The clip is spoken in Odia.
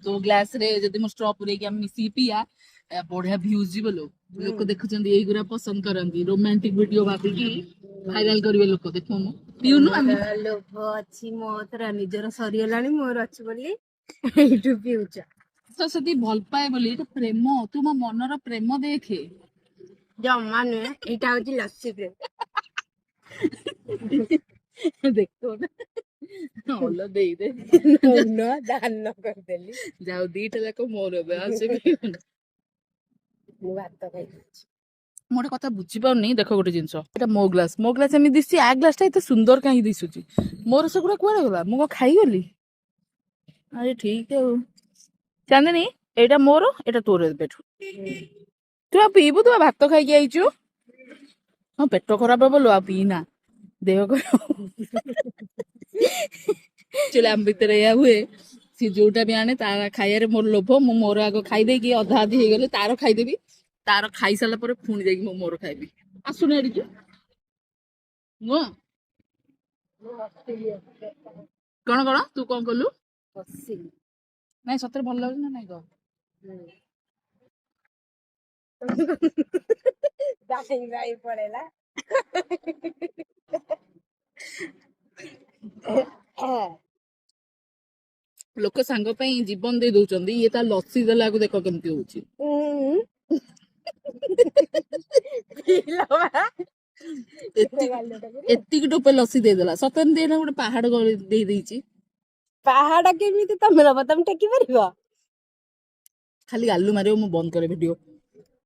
तो ग्लास रे जदि मो स्ट्रॉ पुरे कि हम मिसी पिया बढ़िया व्यूज जीव लो लोक देखुचंदी एई गुरा पसंद करंदी रोमांटिक वीडियो भाबी कि भाइराल करबे लोक देखुनु पिउनु हम लोभ अच्छी मोर निजर सरीगलानी मोर अच्छी बोली एइठु पिउच तो सती भल पाए बोली तो प्रेम तू मो मनर प्रेम देखे जम्मा नुहे एइटा होची लस्सी प्रेम देखो ना हल्ला देई दे न दान करदेली जाओ दीटा जाक मोर बे आसे पिउनु मु भात खाइ ମୁଁ ଗୋଟେ କଥା ବୁଝିପାରୁନି ଦେଖ ଗୋଟେ ଜିନିଷ ଏଟା ମୋ ଗ୍ଲାସ ଏମିତି ଦିଶୁଛି ଆ ଗ୍ଲାସ ଟା ଏତେ ସୁନ୍ଦର କାହିଁ ଦିଶୁଛି ମୋର ସେଗୁଡା କୁଆଡେ ଗଲା ମୁଁ କଣ ଖାଇଗଲି ଆରେ ଠିକ ଆଉ ଚାନ୍ଦିନୀ ଏଇଟା ମୋର ଏଇଟା ତୋର ଏବେଠୁ ତୁ ଆଉ ପିଇବୁ ତୁ ଆଉ ଭାତ ଖାଇକି ଆଇଛୁ ହଁ ପେଟ ଖରାପ ହବ ଲୋ ଆଉ ପିଇନା ଦେହ ଖରାପ ଆମ ଭିତରେ ଏଇଆ ହୁଏ ସିଏ ଯୋଉଟା ବି ଆଣେ ତା ଖାଇବାରେ ମୋର ଲୋଭ ମୁଁ ମୋର ଆଗ ଖାଇଦେଇକି ଅଧା ଅଧି ହେଇଗଲେ ତାର ଖାଇଦେବି तार खाई सारा पर पुणी जाकि मो मोर खाइबी आसुना एडिके नुह कौन कौन तू कौन कलु नाई सତରେ ଭଲ ଲାଗୁଛି ନା ନାଇଁ କହ दाई दाई पड़ेला लोक सांग ପାଇଁ ଜୀବନ ଦେଇ ଦଉଛନ୍ତି ଇଏ ତା ଲସି ଦେଲାକୁ ଦେଖ କେମିତି ହଉଛି ଏତିକି ଟୋପେ ଲସି ଦେଇଦେଲା ସତରେ ଦେଇନା ଗୋଟେ ପାହାଡ ଦେଇ ଦେଇଛି ପାହାଡ କେମିତି ତମେ ନବ ତମେ ଟେକି ପାରିବ ଖାଲି ଗାଲୁ ମାରିବ ମୁଁ ବନ୍ଦ କରେ ଭିଡିଓ